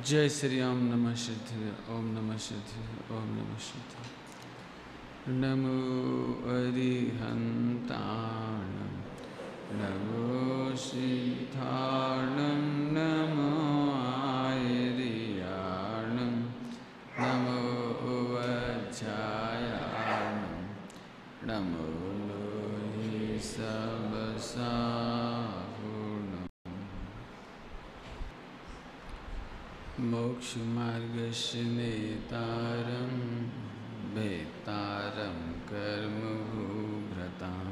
जय श्री राम। नमः सिद्धाय। ओम नमः सिद्धाय। ओम नमः सिद्धाय। नमो अरिहंताणं नमो सिद्धाणं नमो आयर्याणं नमो वज्रायाणं नमो लोहि सबसाहुणम्। मोक्षमार्गस्य नेतारं भेतारं कर्मभूभृतां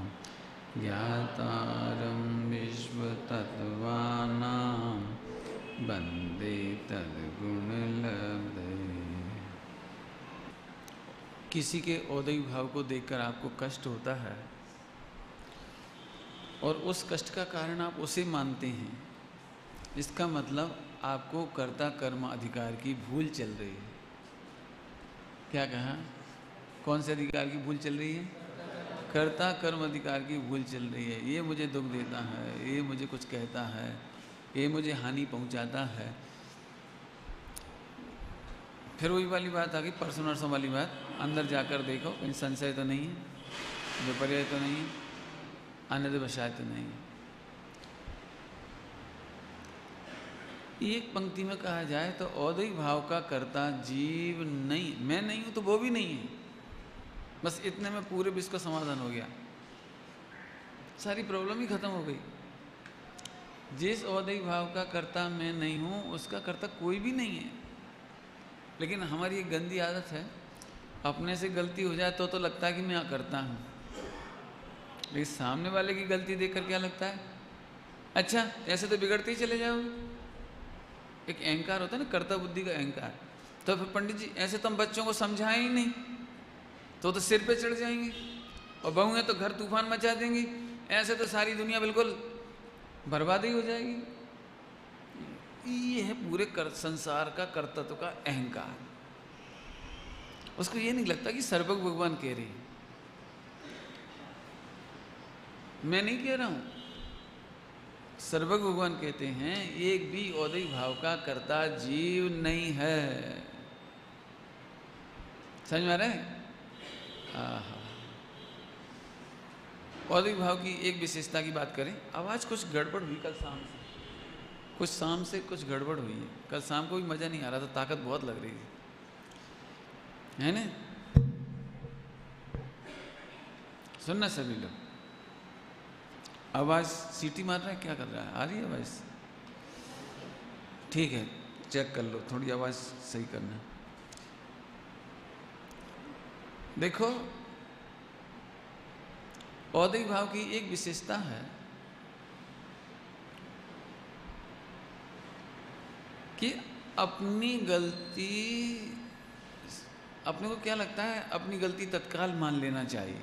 ज्ञातारं विश्वतत्त्वानां वन्दे तद्गुणलब्धये। किसी के औदयी भाव को देखकर आपको कष्ट होता है और उस कष्ट का कारण आप उसे मानते हैं, इसका मतलब आपको कर्ता कर्म अधिकार की भूल चल रही है। क्या कहा? कौन से अधिकार की भूल चल रही है? कर्ता कर्म अधिकार की भूल चल रही है। ये मुझे दुख देता है, ये मुझे कुछ कहता है, ये मुझे हानि पहुंचाता है। फिर वही वाली बात आ गई, परसों नरसों वाली बात। अंदर जाकर देखो कहीं संशय तो नहीं है, विपर्य तो नहीं है, अन्य वशाय तो नहीं है। एक पंक्ति में कहा जाए तो औदयी भाव का कर्ता जीव नहीं, मैं नहीं हूं तो वो भी नहीं है। बस इतने में पूरे विश्व का समाधान हो गया, सारी प्रॉब्लम ही खत्म हो गई। जिस औदयी भाव का कर्ता मैं नहीं हूं, उसका कर्ता कोई भी नहीं है। लेकिन हमारी एक गंदी आदत है, अपने से गलती हो जाए तो लगता है कि मैं करता हूं, लेकिन सामने वाले की गलती देखकर क्या लगता है, अच्छा ऐसे तो बिगड़ते ही चले जाओगे। एक अहंकार होता है ना, कर्ता बुद्धि का अहंकार। तो फिर पंडित जी ऐसे तो हम बच्चों को समझाएं ही नहीं, तो सिर पे चढ़ जाएंगे, और बहू है तो घर तूफान मचा देंगी, ऐसे तो सारी दुनिया बिल्कुल बर्बाद ही हो जाएगी। ये है पूरे संसार का कर्तत्व का अहंकार। उसको ये नहीं लगता कि सर्वज्ञ भगवान कह रहे हैं, मैं नहीं कह रहा हूं, सर्वज्ञ भगवान कहते हैं एक भी औदयी भाव का कर्ता जीव नहीं है। समझ में आ रहा है? औदयी भाव की एक विशेषता की बात करें। आवाज़ कुछ गड़बड़ हुई कल शाम से, कुछ गड़बड़ हुई है। कल शाम को भी मज़ा नहीं आ रहा था, ताकत बहुत लग रही थी, है ना? सुनना सभी लोग, आवाज़ सीटी मार रहा है, क्या कर रहा है? आ रही है आवाज़? ठीक है, चेक कर लो, थोड़ी आवाज़ सही करना। देखो, औदयी भाव की एक विशेषता है कि अपनी गलती, अपने को क्या लगता है, अपनी गलती तत्काल मान लेना चाहिए,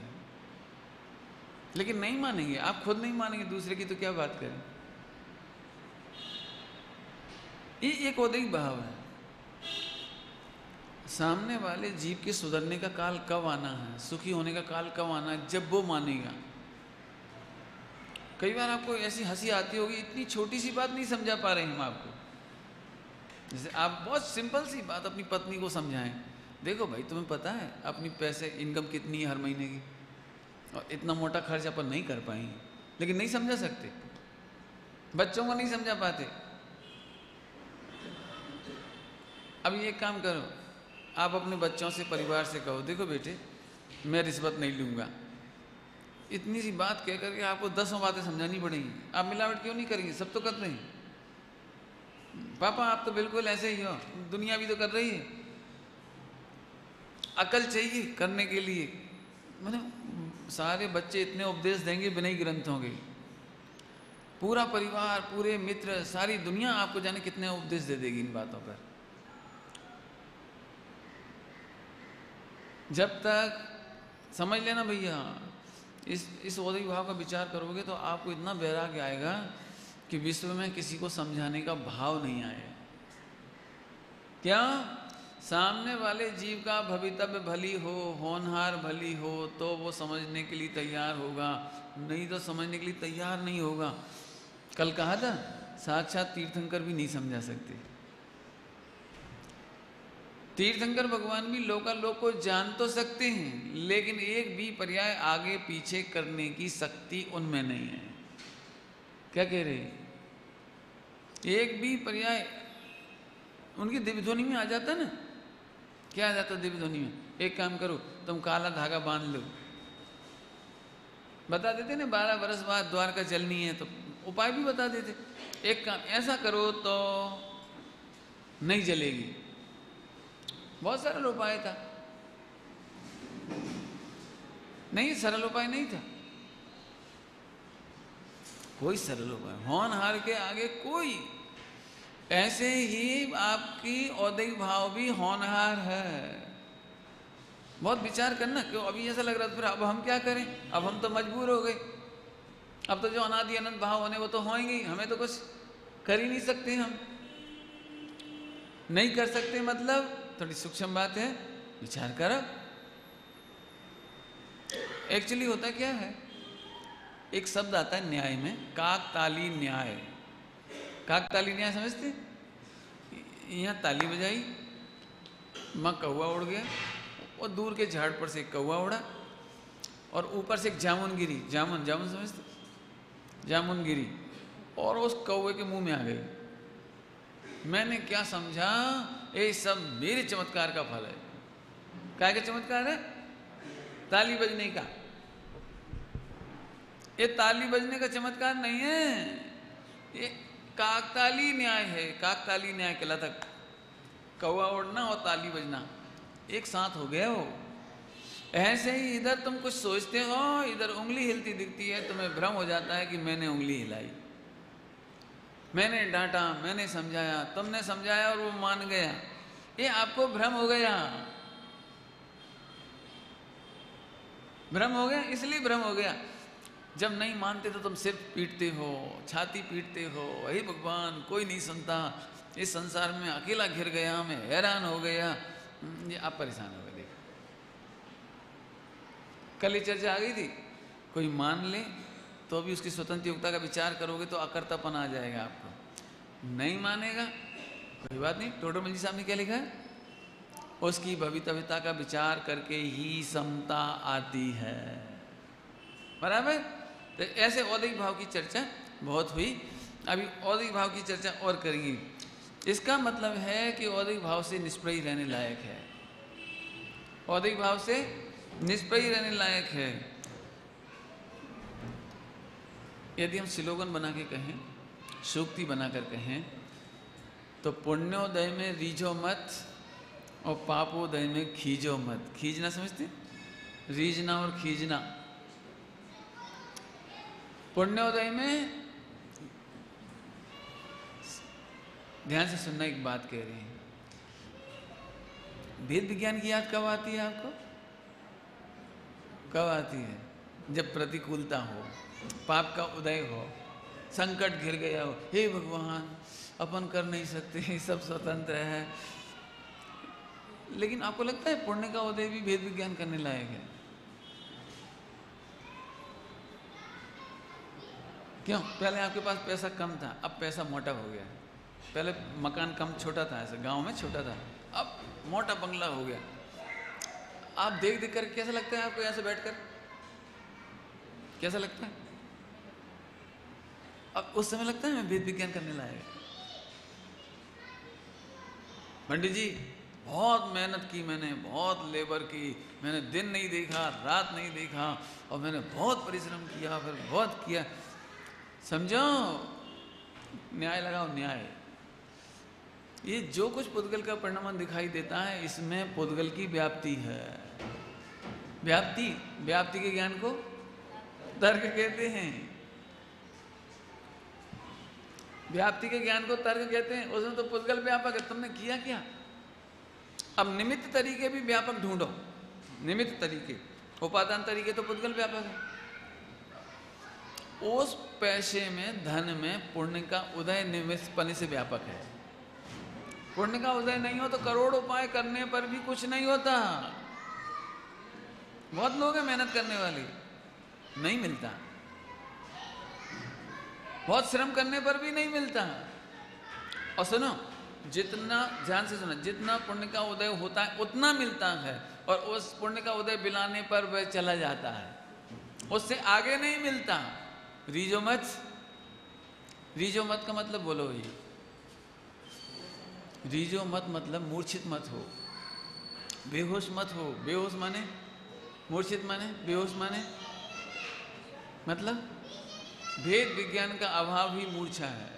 लेकिन नहीं मानेंगे। आप खुद नहीं मानेंगे, दूसरे की तो क्या बात करें। ये एक औदयी भाव है। सामने वाले जीव के सुधरने का काल कब आना है, सुखी होने का काल कब आना है, जब वो मानेगा। कई बार आपको ऐसी हंसी आती होगी, इतनी छोटी सी बात नहीं समझा पा रहे हैं हम आपको। जैसे आप बहुत सिंपल सी बात अपनी पत्नी को समझाएं, देखो भाई तुम्हें पता है अपनी पैसे इनकम कितनी है हर महीने की, और इतना मोटा खर्च अपन नहीं कर पाएंगे, लेकिन नहीं समझा सकते। बच्चों को नहीं समझा पाते। अब ये काम करो, आप अपने बच्चों से, परिवार से कहो, देखो बेटे मैं रिश्वत नहीं लूँगा। इतनी सी बात कह करके आपको 10 बातें समझानी पड़ेंगी। आप मिलावट क्यों नहीं करेंगे? सब तो कर रहे हैं। पापा आप तो बिल्कुल ऐसे ही हो, दुनिया भी तो कर रही है। अकल चाहिए करने के लिए। मतलब सारे बच्चे इतने उपदेश देंगे बिना ही ग्रंथों के, पूरा परिवार, पूरे मित्र, सारी दुनिया आपको जाने कितने उपदेश दे देगी इन बातों पर। जब तक समझ लेना भैया, इस औदयी भाव का विचार करोगे तो आपको इतना वैराग्य आएगा कि विश्व में किसी को समझाने का भाव नहीं आएगा। क्या? सामने वाले जीव का भवितव्य भली हो, होनहार भली हो, तो वो समझने के लिए तैयार होगा, नहीं तो समझने के लिए तैयार नहीं होगा। कल कहा था साक्षात तीर्थंकर भी नहीं समझा सकते। तीर्थंकर भगवान भी लोकालोक को जान तो सकते हैं, लेकिन एक भी पर्याय आगे पीछे करने की शक्ति उनमें नहीं है। क्या कह रहे? एक भी पर्याय उनकी दिव्य ध्वनि में आ जाता ना। क्या आ जाता दिव्य ध्वनि में? एक काम करो, तुम काला धागा बांध लो, बता देते ना 12 वर्ष बाद द्वारका चलनी है, तो उपाय भी बता देते। एक काम ऐसा करो तो नहीं जलेगी। बहुत सरल उपाय था। नहीं, सरल उपाय नहीं था, कोई सरल उपाय। होनहार के आगे कोई। ऐसे ही आपकी औदैहिक भाव भी होनहार है। बहुत विचार करना, क्यों अभी ऐसा लग रहा था फिर अब हम क्या करें, अब हम तो मजबूर हो गए, अब तो जो अनादि अनंत भाव होने वो तो होंगे ही, हमें तो कुछ कर ही नहीं सकते। हम नहीं कर सकते मतलब थोड़ी सूक्ष्म बात है, विचार करो। एक्चुअली होता क्या है, एक शब्द आता है न्याय में, काकताली न्याय। काकताली न्याय समझते? यहाँ ताली बजाई, माँ कौवा उड़ गया, और दूर के झाड़ पर से एक कौवा उड़ा, और ऊपर से एक जामुन गिरी। जामुन जामुन समझते? जामुन गिरी और उस कौवे के मुंह में आ गई। मैंने क्या समझा, ये सब मेरे चमत्कार का फल है। क्या का चमत्कार है? ताली बजने का। ये ताली बजने का चमत्कार नहीं है, ये काकताली न्याय है। काकताली न्याय कहलाता, कौवा उड़ना और ताली बजना एक साथ हो गया हो। ऐसे ही इधर तुम कुछ सोचते हो, इधर उंगली हिलती दिखती है, तुम्हें भ्रम हो जाता है कि मैंने उंगली हिलाई, मैंने डांटा, मैंने समझाया, तुमने समझाया और वो मान गया। ये आपको भ्रम हो गया। भ्रम हो गया, इसलिए भ्रम हो गया। जब नहीं मानते तो तुम सिर्फ पीटते हो, छाती पीटते हो, हे भगवान कोई नहीं सुनता, इस संसार में अकेला घिर गया, मैं हैरान हो गया। ये आप परेशान हो गए। देखो कल ही चर्चा आ गई थी, कोई मान ले तो भी उसकी स्वतंत्र योग्यता का विचार करोगे तो अकर्तापन आ जाएगा आपको। नहीं मानेगा कोई बात नहीं, टोडरमल जी साहब ने क्या लिखा है, उसकी भवितव्यता का विचार करके ही समता आती है। बराबर? तो ऐसे औदैहिक भाव की चर्चा बहुत हुई, अभी औदैहिक भाव की चर्चा और करेंगे। इसका मतलब है कि औदैहिक भाव से निष्प्रय रहने लायक है। औदैहिक भाव से निष्प्रय रहने लायक है। यदि हम स्लोगन बना के कहें, सूक्ति बनाकर कहें, तो पुण्योदय में रीझो मत और पापोदय में खींचो मत। खींचना समझते? रीझना और खींचना। पुण्योदय में, ध्यान से सुनना, एक बात कह रहे हैं, वेद विज्ञान की याद कब आती है आपको? कब आती है? जब प्रतिकूलता हो, पाप का उदय हो, संकट घिर गया हो, हे भगवान अपन कर नहीं सकते, सब स्वतंत्र है। लेकिन आपको लगता है पुण्य का उदय भी वेद विज्ञान करने लायक है? क्यों? पहले आपके पास पैसा कम था, अब पैसा मोटा हो गया। पहले मकान कम छोटा था, ऐसे गांव में छोटा था, अब मोटा बंगला हो गया। आप देख देख कर कैसा लगता है आपको? यहाँ से बैठकर कैसा लगता है? अब उस समय लगता है मैं वेद विज्ञान करने लायक। पंडित जी बहुत मेहनत की, मैंने बहुत लेबर की, मैंने दिन नहीं देखा, रात नहीं देखा, और मैंने बहुत परिश्रम किया, फिर बहुत किया। समझो, न्याय लगाओ, न्याय। ये जो कुछ पुद्गल का परिणाम दिखाई देता है, इसमें पुद्गल की व्याप्ति है। व्याप्ति, व्याप्ति के ज्ञान को तर्क कहते हैं। व्याप्ति के ज्ञान को तर्क कहते हैं। उसमें तो पुद्गल व्यापक है, तुमने किया क्या? अब निमित्त तरीके भी व्यापक ढूंढो। निमित्त तरीके, उपादान तरीके तो पुद्गल व्यापक है। उस पैसे में, धन में पुण्य का उदय निमित्त पने से व्यापक है। पुण्य का उदय नहीं हो तो करोड़ उपाय करने पर भी कुछ नहीं होता। बहुत लोग हैं मेहनत करने वाले, नहीं मिलता। बहुत श्रम करने पर भी नहीं मिलता। और सुनो, जितना, ध्यान से सुना, जितना पुण्य का उदय होता है उतना मिलता है, और उस पुण्य का उदय बिलाने पर वह चला जाता है, उससे आगे नहीं मिलता। रीझो मत। रीझो मत का मतलब बोलो ये, रीझो मत मतलब मूर्छित मत हो, बेहोश मत हो। बेहोश माने, मूर्छित माने, बेहोश माने मतलब भेद विज्ञान का अभाव ही मूर्छा है।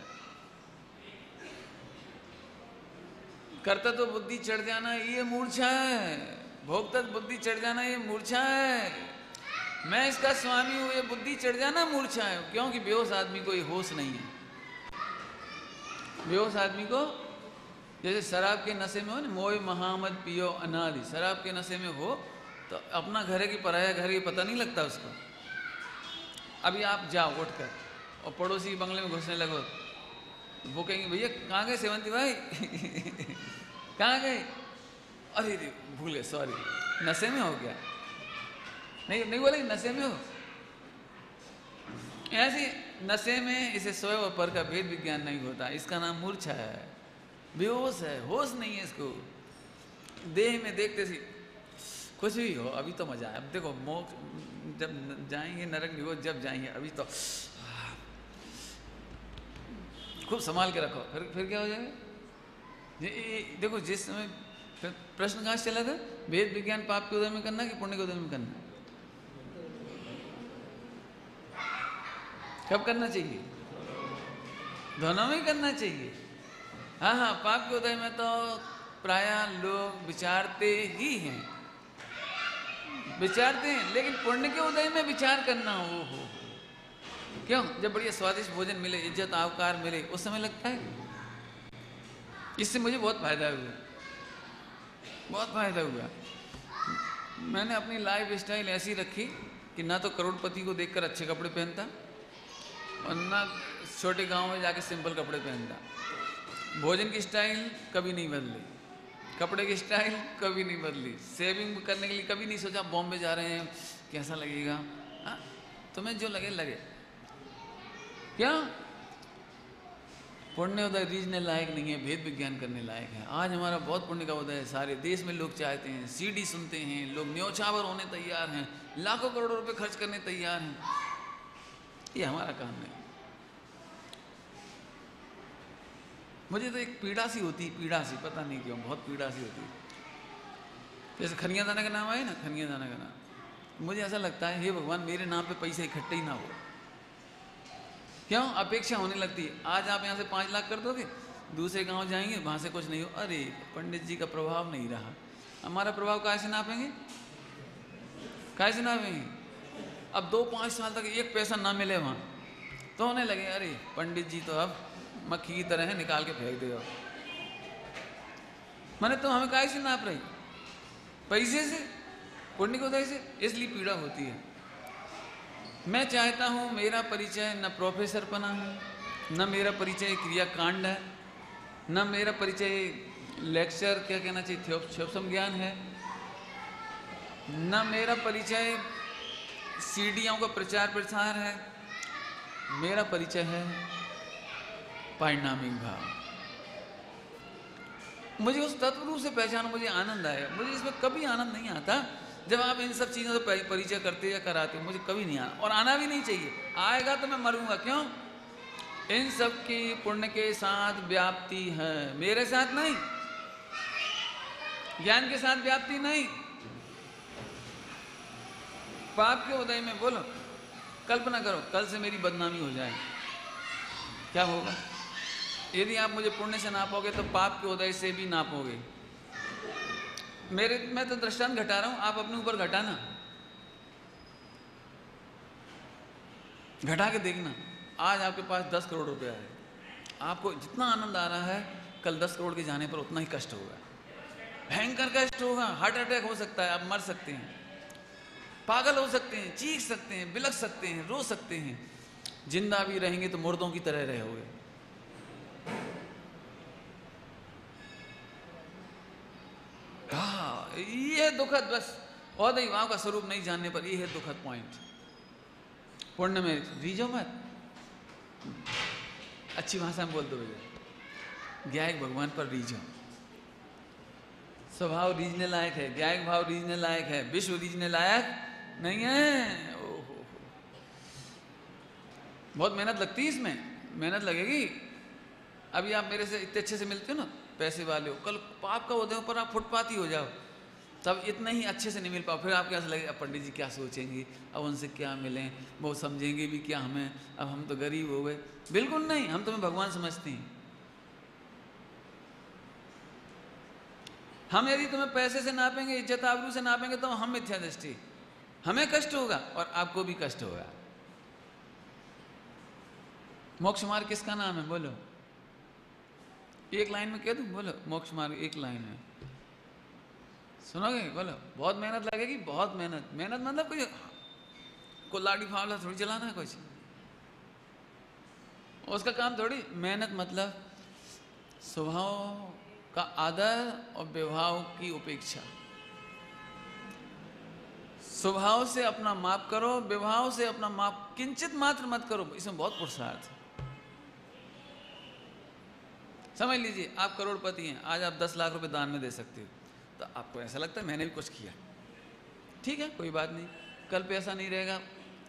कर्तव्य बुद्धि चढ़ जाना ये मूर्छा है, भोक्तव्य बुद्धि चढ़ जाना ये मूर्छा है, मैं इसका स्वामी हूं ये बुद्धि चढ़ जाना मूर्छा है। क्योंकि बेहोश आदमी को ये होश नहीं है। बेहोश आदमी को जैसे शराब के नशे में हो ना, मोय महामद पियो अनादि, शराब के नशे में हो तो अपना घर है कि पराया घर ये पता नहीं लगता उसको। अभी आप जाओ उठकर और पड़ोसी के बंगले में घुसने लगो, वो कहेंगे भैया कहाँ गए सेवंती भाई कहाँ गए? अरे भूल गए, सॉरी, नशे में हो क्या? नहीं नहीं बोले नशे में हो। ऐसे नशे में इसे स्वयं और पर का भेद विज्ञान नहीं होता, इसका नाम मूर्छा है, बेहोश है, होश नहीं है इसको। देह में देखते सी कुछ भी हो, अभी तो मजा है। अब देखो मोक्ष जब जाएंगे, नरक निगोज जब जाएंगे, अभी तो खूब संभाल के रखो, फिर क्या हो जाएगा? देखो जिस समय प्रश्न कहाँ से चला था, भेद विज्ञान पाप के उदय में करना कि पुण्य के उदय में करना? कब करना चाहिए? दोनों में करना चाहिए। हाँ हाँ, पाप के उदय में तो प्रायः लोग विचारते ही हैं, विचारते हैं, लेकिन पुण्य के उदय में विचार करना हो क्यों? जब बढ़िया स्वादिष्ट भोजन मिले, इज्जत आवकार मिले, उस समय लगता है। इससे मुझे बहुत फायदा हुआ, बहुत फायदा हुआ। मैंने अपनी लाइफ स्टाइल ऐसी रखी कि ना तो करोड़पति को देखकर अच्छे कपड़े पहनता और ना छोटे गांव में जाके सिंपल कपड़े पहनता। भोजन की स्टाइल कभी नहीं बदली, कपड़े की स्टाइल कभी नहीं बदली, सेविंग करने के लिए कभी नहीं सोचा बॉम्बे जा रहे हैं कैसा लगेगा। हाँ, तुम्हें जो लगे लगे। क्या पुण्य उदय रीझने लायक नहीं है, भेद विज्ञान करने लायक है। आज हमारा बहुत पुण्य का उदय है, सारे देश में लोग चाहते हैं, सीडी सुनते हैं, लोग न्योछावर होने तैयार हैं, लाखों करोड़ों रुपए खर्च करने तैयार हैं। ये हमारा काम नहीं। मुझे तो एक पीड़ा सी होती, पीड़ा सी, पता नहीं क्यों बहुत पीड़ा सी होती। जैसे खनिया दाना का नाम आए ना, खनिया दाना का नाम, मुझे ऐसा लगता है हे भगवान मेरे नाम पे पैसे इकट्ठे ही ना हो। क्यों? अपेक्षा होने लगती है। आज आप यहाँ से 5 लाख कर दोगे, दूसरे गांव जाएंगे वहाँ से कुछ नहीं हो, अरे पंडित जी का प्रभाव नहीं रहा। हमारा प्रभाव कैसे नापेंगे, कैसे नापेंगे? अब 2-5 साल तक एक पैसा ना मिले वहाँ तो होने लगे अरे पंडित जी तो अब मक्खी की तरह है, निकाल के फेंक दे। मैंने तो हमें कैसे नाप रही? पैसे से, पुण्य के उदय से। इसलिए पीड़ा होती है। मैं चाहता हूँ मेरा परिचय न प्रोफेसर पना है, न मेरा परिचय क्रियाकांड है, न मेरा परिचय लेक्चर क्या कहना चाहिए थ्योप्सम ज्ञान है, न मेरा परिचय सीडियों का प्रचार प्रसार है। मेरा परिचय है परिणामिक भाव। मुझे उस तत्व रूप से पहचानो, मुझे आनंद आएगा। मुझे इसमें कभी आनंद नहीं आता जब आप इन सब चीज़ों से परिचय करते या कराते हो, मुझे कभी नहीं आना और आना भी नहीं चाहिए। आएगा तो मैं मरूंगा। क्यों? इन सब की पुण्य के साथ व्याप्ति है, मेरे साथ नहीं, ज्ञान के साथ व्याप्ति नहीं। पाप के उदय में बोलो, कल्पना करो कल से मेरी बदनामी हो जाए, क्या होगा? यदि आप मुझे पुण्य से नापोगे तो पाप के उदय से भी नापोगे। मैं तो दृष्टांत घटा रहा हूं, आप अपने ऊपर घटाना, घटा के देखना। आज आपके पास 10 करोड़ रुपया है, आपको जितना आनंद आ रहा है कल 10 करोड़ के जाने पर उतना ही कष्ट होगा, भयंकर कष्ट होगा। हार्ट अटैक हो सकता है, आप मर सकते हैं, पागल हो सकते हैं, चीख सकते हैं, बिलख सकते हैं, रो सकते हैं। जिंदा भी रहेंगे तो मुर्दों की तरह रहोगे। हाँ, ये दुखद, बस औदई भाव का स्वरूप नहीं जानने पर ये है दुखद पॉइंट। पुण्य में रीझो मत, अच्छी भाषा में बोल दो भैया, ज्ञायक भगवान पर रीझो। स्वभाव रीझने लायक है, ज्ञायक भाव रीझने लायक है, विश्व रीझने लायक नहीं है। ओहो, बहुत मेहनत लगती है इसमें, मेहनत लगेगी। अभी आप मेरे से इतने अच्छे से मिलते हो ना, पैसे वाले हो, कल पाप का होते हो पर आप फुटपाती हो जाओ, तब इतना ही अच्छे से नहीं मिल पाओ, फिर आपको ऐसा लगेगा पंडित जी क्या सोचेंगे, अब उनसे क्या मिलें, वो समझेंगे भी क्या हमें, अब हम तो गरीब हो गए। बिल्कुल नहीं, हम तुम्हें भगवान समझते हैं। हम यदि तुम्हें पैसे से नापेंगे, इज्जत आबरू से नापेंगे तो हम मिथ्या दृष्टि, हमें कष्ट होगा और आपको भी कष्ट होगा। मोक्ष मार्ग किसका नाम है बोलो, एक लाइन में कह दूं, बोलो मोक्ष मार्ग एक लाइन में सुनोगे, बोलो। बहुत मेहनत लगेगी, बहुत मेहनत। मेहनत मतलब कोई लाठी फावला थोड़ी चलाना है कुछ, उसका काम थोड़ी। मेहनत मतलब स्वभाव का आदर और व्यवहार की उपेक्षा। स्वभाव से अपना माप करो, व्यवहार से अपना माप किंचित मात्र मत करो, इसमें बहुत पुरुषार्थ है। समझ लीजिए आप करोड़पति हैं, आज आप 10 लाख रुपए दान में दे सकते हो, तो आपको ऐसा लगता है मैंने भी कुछ किया, ठीक है कोई बात नहीं। कल पैसा नहीं रहेगा,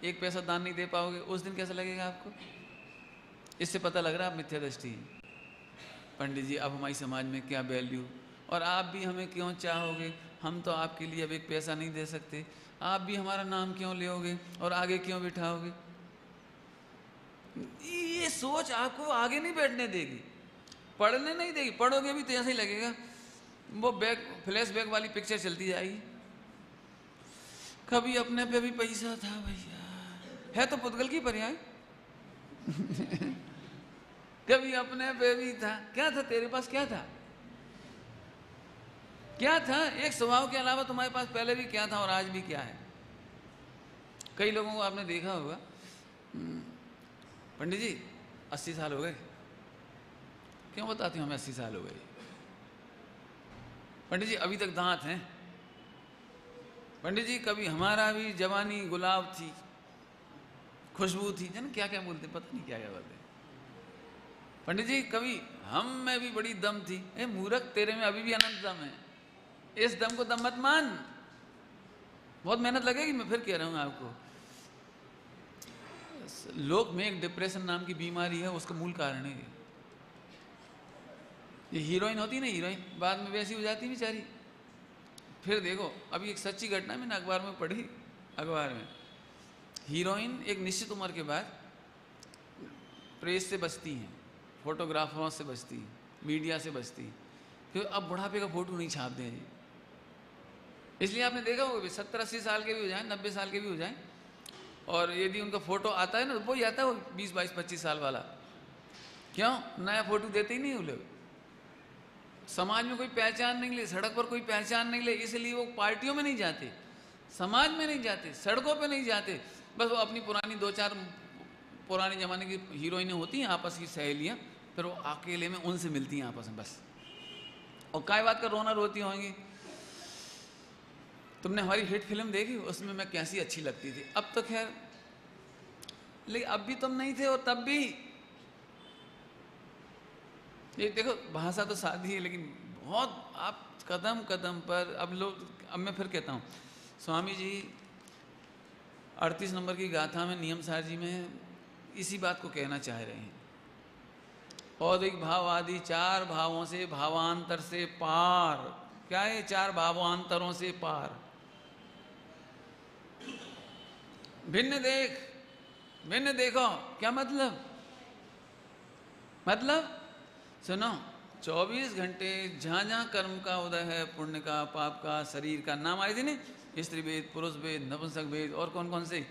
एक पैसा दान नहीं दे पाओगे, उस दिन कैसा लगेगा आपको? इससे पता लग रहा है आप मिथ्या दृष्टि हैं। पंडित जी अब हमारी समाज में क्या वैल्यू, और आप भी हमें क्यों चाहोगे, हम तो आपके लिए अब एक पैसा नहीं दे सकते, आप भी हमारा नाम क्यों लोगे और आगे क्यों बिठाओगे? ये सोच आपको आगे नहीं बैठने देगी, पढ़ने नहीं देगी। पढ़ोगे भी तो ऐसा ही लगेगा, वो बैग फ्लैश बैग वाली पिक्चर चलती जाएगी, कभी अपने पे भी पैसा था भैया, है तो पुद्गल की पर्याय कभी अपने पे भी था। क्या था तेरे पास, क्या था, क्या था? एक स्वभाव के अलावा तुम्हारे पास पहले भी क्या था और आज भी क्या है? कई लोगों को आपने देखा होगा, पंडित जी 80 साल हो गए। क्यों बताती हूँ हमें 80 साल हो गए? पंडित जी अभी तक दांत हैं। पंडित जी कभी हमारा भी जवानी गुलाब थी, खुशबू थी, जन क्या क्या बोलते, पता नहीं क्या क्या बोलते। पंडित जी कभी हम में भी बड़ी दम थी। ए मूर्ख, तेरे में अभी भी अनंत दम है, इस दम को दम मत मान। बहुत मेहनत लगेगी, मैं फिर कह रहा हूँ आपको। लोक में एक डिप्रेशन नाम की बीमारी है, उसका मूल कारण है ये हीरोइन होती है ना, हीरोइन बाद में वैसी हो जाती बेचारी। फिर देखो अभी एक सच्ची घटना मैंने अखबार में पढ़ी, अखबार में हीरोइन एक निश्चित उम्र के बाद प्रेस से बचती हैं, फोटोग्राफरों से बचती हैं, मीडिया से बचती हैं, फिर अब बुढ़ापे का फोटो नहीं छापते हैं जी। इसलिए आपने देखा होगा 70-80 साल के भी हो जाएं, 90 साल के भी हो जाएं, और यदि उनका फोटो आता है ना, वो ही आता है वो 20-22-25 साल वाला। क्यों? नया फोटो देते ही नहीं वो लोग। समाज में कोई पहचान नहीं ले, सड़क पर कोई पहचान नहीं ले, इसलिए वो पार्टियों में नहीं जाते, समाज में नहीं जाते, सड़कों पे नहीं जाते। बस वो अपनी पुरानी 2-4 पुराने ज़माने की हीरोइनें होती हैं आपस की सहेलियाँ, फिर वो अकेले में उनसे मिलती हैं आपस में बस। और काय बात का रोना रोती होंगी। तुमने हमारी हिट फिल्म देखी, उसमें मैं कैसी अच्छी लगती थी। अब तो खैर, लेकिन अब भी तुम नहीं थे और तब भी। ये देखो भाषा तो सादी है, लेकिन बहुत आप कदम कदम पर अब लोग। अब मैं फिर कहता हूँ, स्वामी जी 38 नंबर की गाथा में नियम सार जी में इसी बात को कहना चाह रहे हैं। औदिक भाव आदि 4 भावों से भावांतर से पार। क्या है 4 भावांतरों से पार? भिन्न देख, भिन्न देखो। क्या मतलब? मतलब सुनो, 24 घंटे जहाँ जहाँ कर्म का उदय है, पुण्य का, पाप का, शरीर का, नाम आए थे ना, स्त्री भेद, पुरुष भेद, नपुंसक भेद, और कौन कौन से,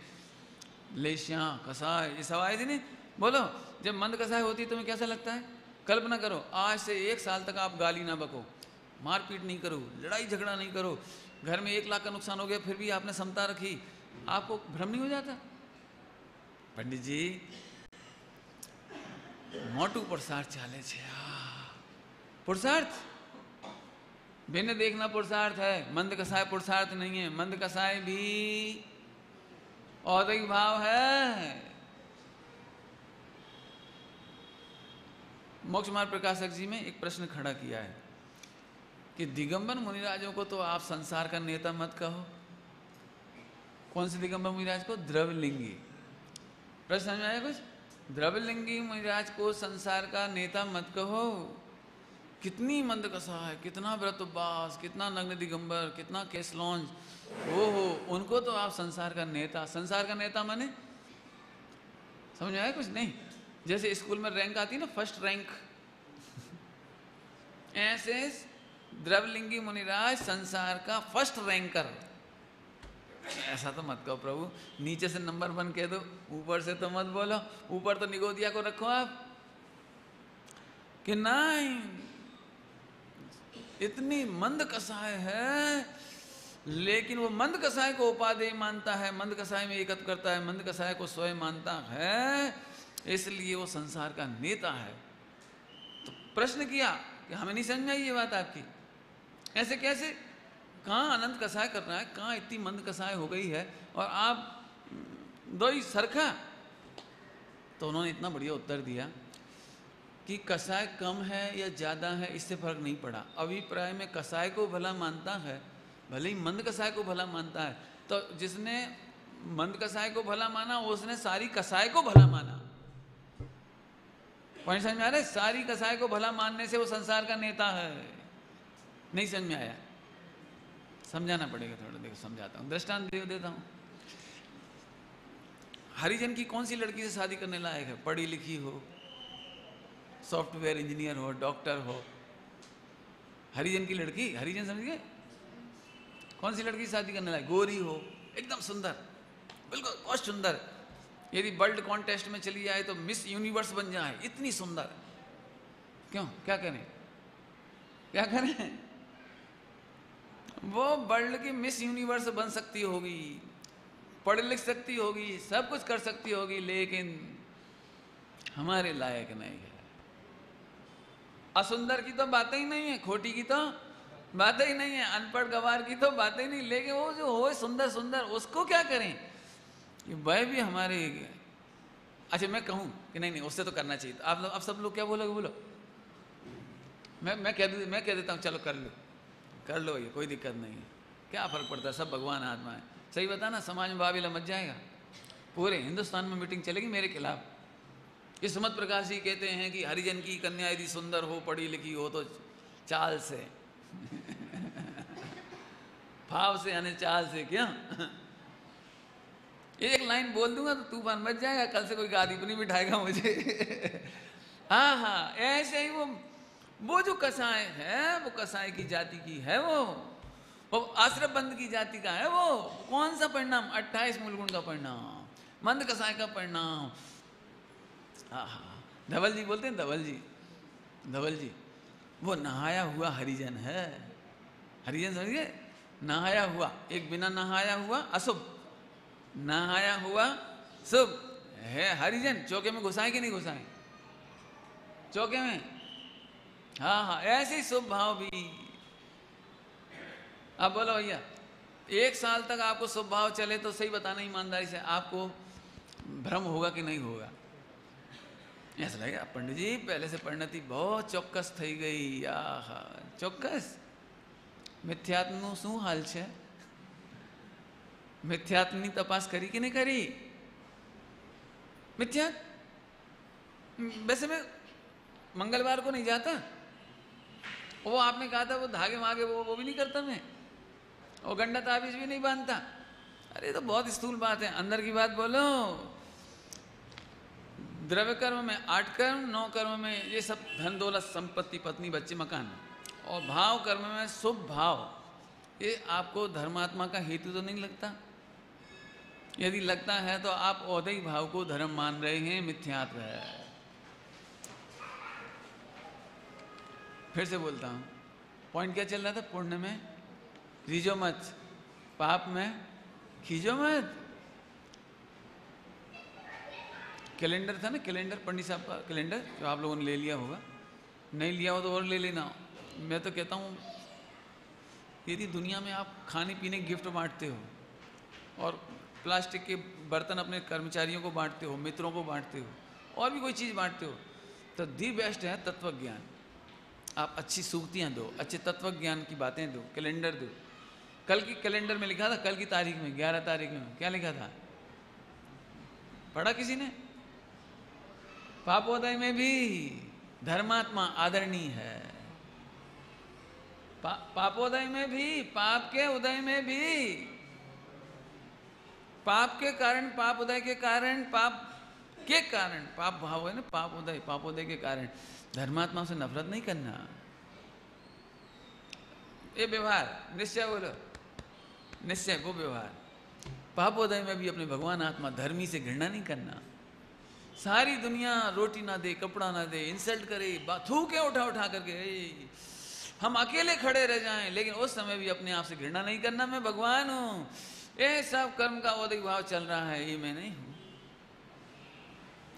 लेशियाँ, कसाय, ये सब आए थे नहीं। बोलो, जब मंद कसाय होती है तुम्हें कैसा लगता है? कल्पना करो, आज से 1 साल तक आप गाली ना बको, मारपीट नहीं करो, लड़ाई झगड़ा नहीं करो, घर में 1 लाख का नुकसान हो गया फिर भी आपने समता रखी, आपको भ्रम नहीं हो जाता? पंडित जी मोटू पुरुषार्थ चाले छे। पुरुषार्थ भिन्न देखना पुरुषार्थ है, मंद कसाय पुरुषार्थ नहीं है। मंद कसाय भी औदिक भाव है। मोक्ष मार्ग प्रकाशक जी में एक प्रश्न खड़ा किया है कि दिगंबर मुनिराजों को तो आप संसार का नेता मत कहो। कौन से दिगंबर मुनिराज को? द्रवलिंगी। प्रश्न समझ में आया कुछ? द्रवलिंगी मुनिराज को संसार का नेता मत कहो। कितनी मंद कसा है, कितना व्रत उपवास, कितना नग्न दिगंबर, कितना केस लॉन्च, हो उनको तो आप संसार का नेता। संसार का नेता माने समझ में आया कुछ? नहीं। जैसे स्कूल में रैंक आती है ना, फर्स्ट रैंक, ऐसे द्रवलिंगी मुनिराज संसार का फर्स्ट रैंकर। ऐसा तो मत कहो प्रभु, नीचे से नंबर 1 कह दो, ऊपर से तो मत बोलो। ऊपर तो निगोदिया को रखो आप कि नहीं, इतनी मंद कसाय है, लेकिन वो मंद कसाय को उपादेय मानता है, मंद कसाय में एकत्र करता है, मंद कसाय को स्वयं मानता है, इसलिए वो संसार का नेता है। तो प्रश्न किया कि हमें नहीं समझ में आई ये बात आपकी, ऐसे कैसे? कहाँ अनंत कसाय कर रहा है, कहाँ इतनी मंद कसाय हो गई है, और आप दो ही सरखा। तो उन्होंने इतना बढ़िया उत्तर दिया कि कसाय कम है या ज़्यादा है इससे फर्क नहीं पड़ा। अभिप्राय में कसाय को भला मानता है, भले ही मंद कसाय को भला मानता है। तो जिसने मंद कसाय को भला माना उसने सारी कसाय को भला माना। पॉइंट समझ में आ रहा है? सारी कसाय को भला मानने से वो संसार का नेता है। नहीं समझ में आया? समझाना पड़ेगा थोड़ा। देखो समझाता हूँ, दृष्टांत देता हूँ। हरिजन की कौन सी लड़की से शादी करने लायक है? पढ़ी लिखी हो, सॉफ्टवेयर इंजीनियर हो, डॉक्टर हो। हरिजन की लड़की, हरिजन समझ गए? कौन सी लड़की से शादी करने लायक? गोरी हो, एकदम सुंदर, बिल्कुल बहुत सुंदर। यदि वर्ल्ड कॉन्टेस्ट में चली जाए तो मिस यूनिवर्स बन जाए, इतनी सुंदर। क्यों, क्या करें, क्या करें? वो वर्ल्ड की मिस यूनिवर्स बन सकती होगी, पढ़ लिख सकती होगी, सब कुछ कर सकती होगी, लेकिन हमारे लायक नहीं है। असुंदर की तो बातें ही नहीं है, खोटी की तो बातें ही नहीं है, अनपढ़ गवार की तो बातें ही नहीं, लेकिन वो जो हो सुंदर सुंदर, उसको क्या करें? कि वह भी हमारे। अच्छा मैं कहूँ कि नहीं नहीं उससे तो करना चाहिए, आप लोग, अब सब लोग क्या बोलोगे? बोलो। मैं कह देता हूँ चलो कर लो, ये कोई दिक्कत नहीं है, क्या फर्क पड़ता है, सब भगवान आत्मा है। सही बता ना, समाज में बाबिला मच जाएगा, पूरे हिंदुस्तान में मीटिंग चलेगी मेरे खिलाफ। इस सुमत प्रकाश जी कहते हैं कि हरिजन की कन्या यदि सुंदर हो, पढ़ी लिखी हो, तो चाल से भाव से यानी चाल से। क्या एक लाइन बोल दूंगा तो तूफान मच जाएगा, कल से कोई गादी पर नहीं बिठाएगा मुझे। हाँ, ऐसे ही वो जो कसाय है, वो कसाय की जाति की है, वो आश्रम बंद की जाति का है। वो कौन सा परिणाम? 28 मूलगुण का परिणाम, मंद कसाय का परिणाम। धवल जी बोलते हैं, धवल जी वो नहाया हुआ हरिजन है। हरिजन समझिए, नहाया हुआ, एक बिना नहाया हुआ अशुभ, नहाया हुआ शुभ है हरिजन। चौके में घुसाए कि नहीं घुसाए? चौके में। हाँ, ऐसे ही शुभ भाव भी। अब बोलो भैया, 1 साल तक आपको शुभ भाव चले तो सही बताना ईमानदारी से, आपको भ्रम होगा कि नहीं होगा? ऐसा लगेगा पंडित जी पहले से परिणति बहुत चौक्कस थी गई। आहा, चौक्कस। मिथ्यात्मનું શું હાલ છે? मिथ्यात्मनी तपास करी कि नहीं करी? मिथ्या, वैसे मैं मंगलवार को नहीं जाता, वो आपने कहा था वो धागे मागे वो भी नहीं करता मैं, वो गंडा ताबीज भी नहीं बांधता। अरे तो बहुत स्थूल बात है, अंदर की बात बोलो। द्रव्य कर्म में 8 कर्म, 9 कर्म में ये सब धन दौलत संपत्ति पत्नी बच्चे मकान, और भाव कर्म में शुभ भाव। ये आपको धर्मात्मा का हेतु तो नहीं लगता? यदि लगता है तो आप औदैहिक भाव को धर्म मान रहे हैं, मिथ्यात्व है। फिर से बोलता हूँ, पॉइंट क्या चल रहा था? पुण्य में रीझो मत, पाप में खींचो मत। कैलेंडर था ना, कैलेंडर, पंडित साहब का कैलेंडर, जो आप लोगों ने ले लिया होगा, नहीं लिया हो तो और ले लेना। मैं तो कहता हूँ यदि दुनिया में आप खाने पीने गिफ्ट बांटते हो और प्लास्टिक के बर्तन अपने कर्मचारियों को बांटते हो, मित्रों को बांटते हो, और भी कोई चीज़ बांटते हो, तो दी बेस्ट है तत्व ज्ञान। आप अच्छी सूक्तियाँ दो, अच्छे तत्व ज्ञान की बातें दो, कैलेंडर दो। कल की कैलेंडर में लिखा था, कल की तारीख में 11 तारीख में क्या लिखा था, पढ़ा किसी ने? पापोदय में भी धर्मात्मा आदरणीय है। पापोदय में भी, पाप के उदय में भी, पाप के कारण, पाप उदय के कारण, पाप के कारण, पाप भाव है ना, पाप उदय, पापोदय के कारण धर्मात्मा से नफरत नहीं करना। ये व्यवहार निश्चय, बोलो निश्चय, वो व्यवहार। पापोदय में भी अपने भगवान आत्मा धर्मी से घृणा नहीं करना। सारी दुनिया रोटी ना दे, कपड़ा ना दे, इंसल्ट करे, थूके उठा उठा करके, हम अकेले खड़े रह जाएं, लेकिन उस समय भी अपने आप से घृणा नहीं करना, मैं भगवान हूं। ये सब कर्म का औदिक भाव चल रहा है, ये मैं नहीं हूं,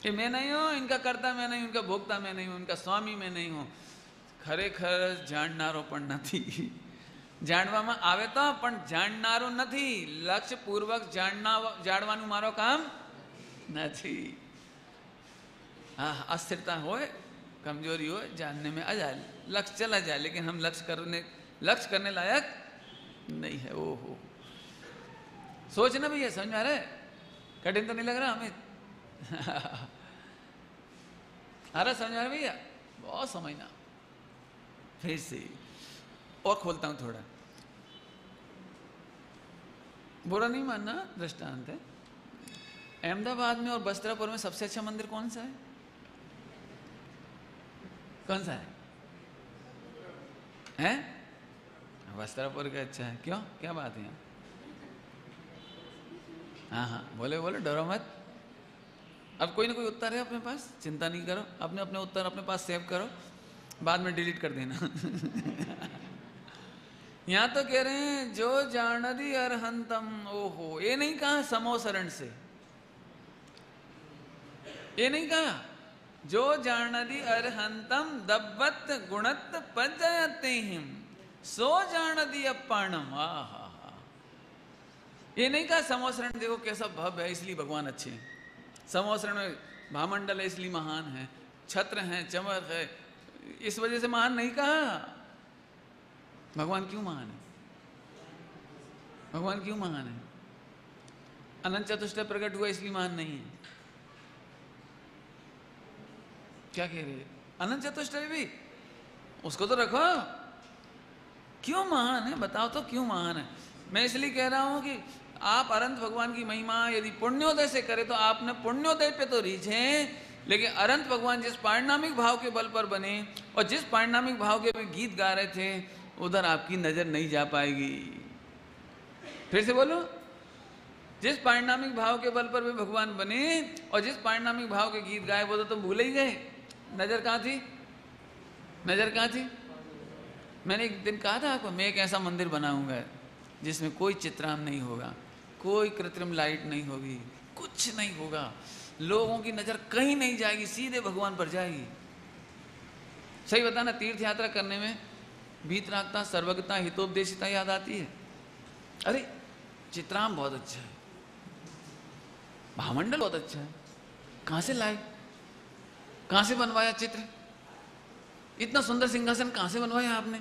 ये मैं नहीं हूं, इनका कर्ता मैं नहीं हूं, इनका भोक्ता मैं नहीं हूं, इनका स्वामी मैं नहीं हूं। ખરેખર જાણનારો પણ નથી, જાણવામાં આવે તો પણ જાણનારો નથી, લક્ષ્યપૂર્વક જાણવાનું મારો કામ નથી। हाँ, अस्थिरता होए, कमजोरी हो, जानने में आ जाए, लक्ष्य चला जाए, लेकिन हम लक्ष्य करने लायक नहीं है। ओहो, सोचना भैया, समझ में आ रहा है? कठिन तो नहीं लग रहा हमें? आ रहा समझ में आ रहा भैया? बहुत समझना। फिर से और खोलता हूं थोड़ा, बुरा नहीं मानना, दृष्टांत है। अहमदाबाद में और बस्तरापुर में सबसे अच्छा मंदिर कौन सा है? कौन सा है? हैं? बस्तरापुर का अच्छा है, क्यों, क्या बात है? हाँ हाँ, बोले बोले, डरो मत। अब कोई ना कोई उत्तर है अपने पास, चिंता नहीं करो, अपने अपने उत्तर अपने पास सेव करो, बाद में डिलीट कर देना। यहां तो कह रहे हैं जो जानदी अरहंतम, ओहो, ये नहीं कहा समोसरण से, ये नहीं कहा जो जानदी अरहंतम दब्बत गुणत पजयते हिम सो जानदी अपाणम। आहा, ये नहीं कहा समोसरण देखो कैसा भव्य है इसलिए भगवान अच्छे हैं, समोसरण में भामंडल है इसलिए महान है, छत्र है, चमक है, इस वजह से महान नहीं कहा। भगवान क्यों महान है? भगवान क्यों महान है? अनंत चतुष्टय प्रकट हुआ इसलिए महान नहीं है? क्या कह रहे? अनंत चतुष्टय भी उसको तो रखो, क्यों महान है बताओ तो, क्यों महान है? मैं इसलिए कह रहा हूं कि आप अनंत भगवान की महिमा यदि पुण्योदय से करें तो आपने पुण्योदय पे तो रीझ है, लेकिन अनंत भगवान जिस पारिणामिक भाव के बल पर बने और जिस पारिणामिक भाव के गीत गा रहे थे उधर आपकी नजर नहीं जा पाएगी। फिर से बोलो, जिस पारिणामिक भाव के बल पर भी भगवान बने और जिस पारिणामिक भाव के गीत गाए वो तो तुम भूल ही गए, नजर कहाँ थी? नजर कहाँ थी? मैंने एक दिन कहा था आपको, मैं एक ऐसा मंदिर बनाऊंगा जिसमें कोई चित्रांन नहीं होगा, कोई कृत्रिम लाइट नहीं होगी, कुछ नहीं होगा, लोगों की नजर कहीं नहीं जाएगी, सीधे भगवान पर जाएगी। सही बताना, तीर्थ यात्रा करने में भीतरागता, सर्वज्ञता, हितोपदेशिता याद आती है। अरे चित्रांन बहुत अच्छा है, भामंडल बहुत अच्छा है, कहां से लाए, कहां से बनवाया चित्र, इतना सुंदर सिंहासन कहां से बनवाया आपने?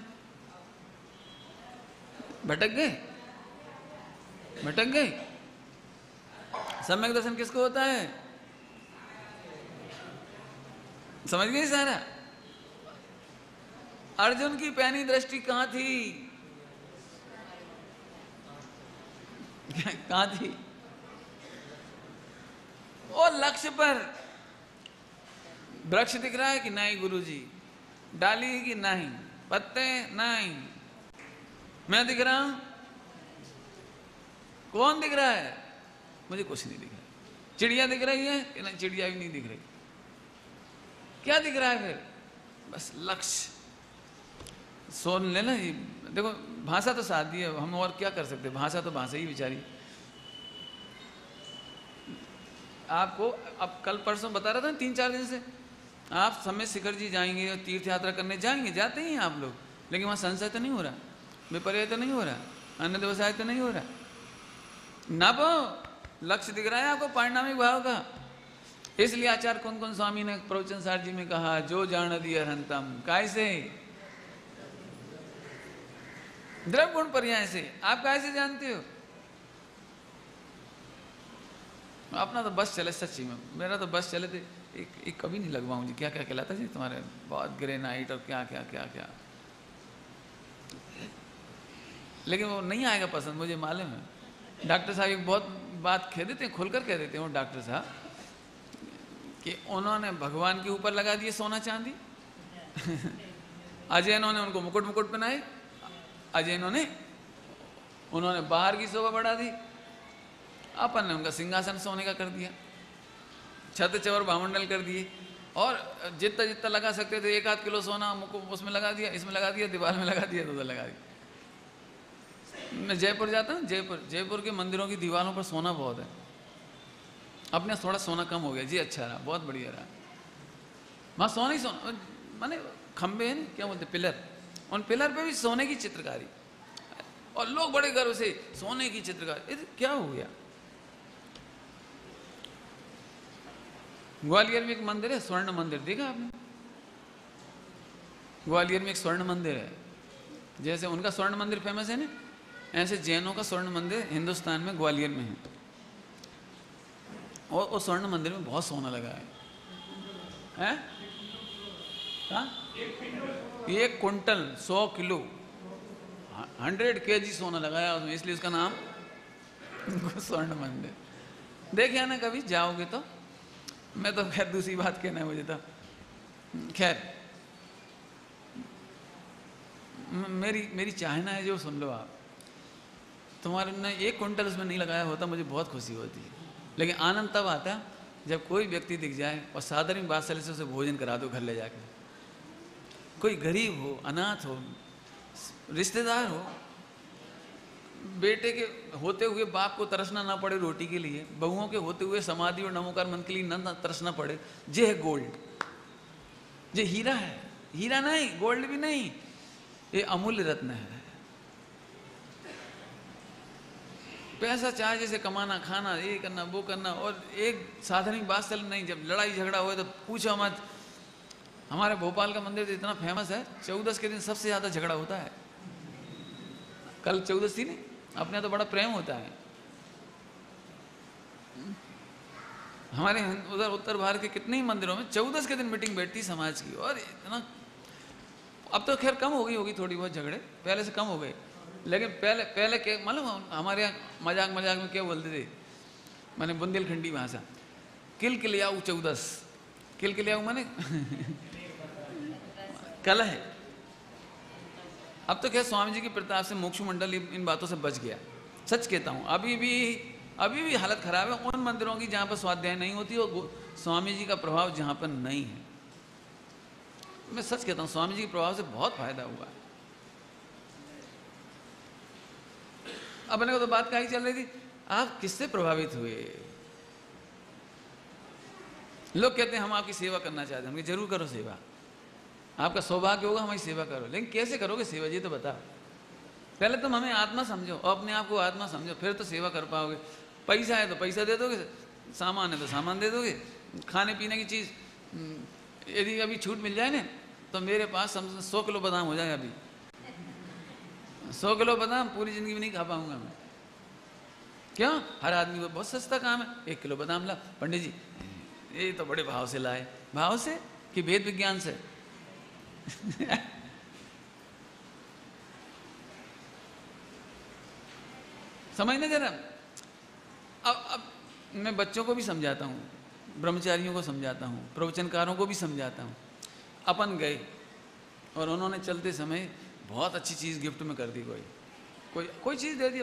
भटक गए, भटक गए। सम्यक दर्शन किसको होता है? समझ गए सारा? अर्जुन की पैनी दृष्टि कहां थी? कहां थी? और लक्ष्य पर। वृक्ष दिख रहा है कि नहीं गुरुजी? डाली कि नहीं? पत्ते नहीं? मैं दिख रहा हूं? कौन दिख रहा है? मुझे कुछ नहीं दिख रहा। चिड़िया दिख रही है कि नहीं? चिड़िया भी नहीं दिख रही। क्या दिख रहा है फिर? बस लक्ष्य। सोन लेना, देखो भाषा तो सादी है, हम और क्या कर सकते, भाषा तो भाषा ही बेचारी। आपको अब कल परसों बता रहा था 3-4 दिन से, आप समय शिखर जी जाएंगे और तीर्थ यात्रा करने जाएंगे, जाते ही हैं आप लोग, लेकिन वहाँ संशय तो नहीं हो रहा, विपर्य तो नहीं हो रहा, अन्य व्यवसाय तो नहीं हो रहा। नभ लक्ष्य दिख रहा है आपको पारिणामिक भाव का, इसलिए आचार्य कुंद स्वामी ने प्रवचन सार जी में कहा, जो जान दिया हंतम कैसे द्रव्य गुण पर्याय से। आप कैसे जानते हो? अपना तो बस चले, सच्ची में मेरा तो बस चले थे। एक कभी नहीं लगवाऊँ जी, क्या क्या कहलाता जी तुम्हारे, बहुत ग्रेनाइट और क्या क्या क्या क्या, लेकिन वो नहीं आएगा पसंद, मुझे मालूम है। डॉक्टर साहब एक बहुत बात कह देते हैं, खुलकर कह देते हैं वो डॉक्टर साहब, कि उन्होंने भगवान के ऊपर लगा दिए सोना चांदी, अजैनों ने उनको मुकुट मुकुट पहनाए, अजैनों ने उन्होंने बाहर की शोभा बढ़ा दी, अपन ने उनका सिंहासन सोने का कर दिया, छत चवर भामंडल कर दिए, और जितना जितना लगा सकते थे 1-8 किलो सोना उसमें लगा दिया, इसमें लगा दिया, दीवार में लगा दिया, उधर लगा दिया। मैं जयपुर जाता हूँ, जयपुर के मंदिरों की दीवारों पर सोना बहुत है। अपने थोड़ा सोना कम हो गया जी, अच्छा रहा, बहुत बढ़िया रहा। वहाँ सोना ही सोना, माने खंबे हैं क्या बोलते, पिलर, उन पिलर पे भी सोने की चित्रकारी, और लोग बड़े गर्व से सोने की चित्रकारी। क्या हो गया? ग्वालियर में एक मंदिर है, स्वर्ण मंदिर, देखा आपने? ग्वालियर में एक स्वर्ण मंदिर है, जैसे उनका स्वर्ण मंदिर फेमस है ना, ऐसे जैनों का स्वर्ण मंदिर हिंदुस्तान में ग्वालियर में है, और उस स्वर्ण मंदिर में बहुत सोना लगा है। 1 क्विंटल 100 किलो 100 kg सोना लगाया उसमें, इसलिए उसका नाम स्वर्ण मंदिर। देखिए ना कभी जाओगे तो। मैं तो खैर दूसरी बात कहना है मुझे तो, खैर मेरी चाहना है जो सुन लो आप। तुम्हारे ने 1 क्विंटल उसमें नहीं लगाया होता, मुझे बहुत खुशी होती है, लेकिन आनंद तब आता है जब कोई व्यक्ति दिख जाए और साधारण वात्सल्य से उसे भोजन करा दो घर ले जाके। कोई गरीब हो, अनाथ हो, रिश्तेदार हो, बेटे के होते हुए बाप को तरसना ना पड़े रोटी के लिए, बहुओं के होते हुए समाधि और नमोकार मंत्र के लिए न तरसना पड़े, ये है गोल्ड, ये हीरा है। हीरा नहीं, गोल्ड भी नहीं, ये अमूल्य रत्न है। पैसा चाहे जैसे कमाना, खाना, ये करना, वो करना, और एक साधारण बात चल नहीं। जब लड़ाई झगड़ा हुआ तो पूछो मत। हमारे भोपाल का मंदिर तो इतना फेमस है, 14 के दिन सबसे ज्यादा झगड़ा होता है। कल 14 थी नहीं, अपने तो बड़ा प्रेम होता है। हमारे उधर उत्तर भारत के कितने ही मंदिरों में 14 के दिन मीटिंग बैठती समाज की, और इतना, अब तो खैर कम हो गई होगी थोड़ी बहुत झगड़े, पहले से कम हो गए, लेकिन पहले क्या मालूम, हमारे यहाँ मजाक में क्या बोलते थे, मैंने बुंदेलखंडी भाषा, किल-किलियाऊ 14, किल-किलियाऊ माने कल है। अब तो क्या स्वामी जी की प्रताप से मोक्ष मंडल इन बातों से बच गया। सच कहता हूँ, अभी भी हालत खराब है उन मंदिरों की जहाँ पर स्वाध्याय नहीं होती, और स्वामी जी का प्रभाव जहाँ पर नहीं है। मैं सच कहता हूँ, स्वामी जी के प्रभाव से बहुत फायदा हुआ है। अपने को तो बात कहीं चल रही थी, आप किससे प्रभावित हुए? लोग कहते हैं हम आपकी सेवा करना चाहते हैं। हम जरूर करो सेवा, आपका सौभाग्य होगा, हमारी सेवा करो, लेकिन कैसे करोगे सेवा ये तो बताओ। पहले तुम हमें आत्मा समझो, और अपने आप को आत्मा समझो, फिर तो सेवा कर पाओगे। पैसा है तो पैसा दे दोगे, सामान है तो सामान दे दोगे, खाने पीने की चीज़ यदि अभी छूट मिल जाए ना, तो मेरे पास 100 किलो बादाम हो जाए। अभी 100 किलो बादाम पूरी ज़िंदगी में नहीं खा पाऊंगा मैं। क्यों? हर आदमी को बहुत सस्ता काम है, 1 किलो बादाम ला। पंडित जी ये तो बड़े भाव से लाए। भाव से कि वेद विज्ञान से? समझने जरा। अब मैं बच्चों को भी समझाता हूँ, ब्रह्मचारियों को समझाता हूँ, प्रवचनकारों को भी समझाता हूँ। अपन गए और उन्होंने चलते समय बहुत अच्छी चीज़ गिफ्ट में कर दी, कोई चीज़ दे दी,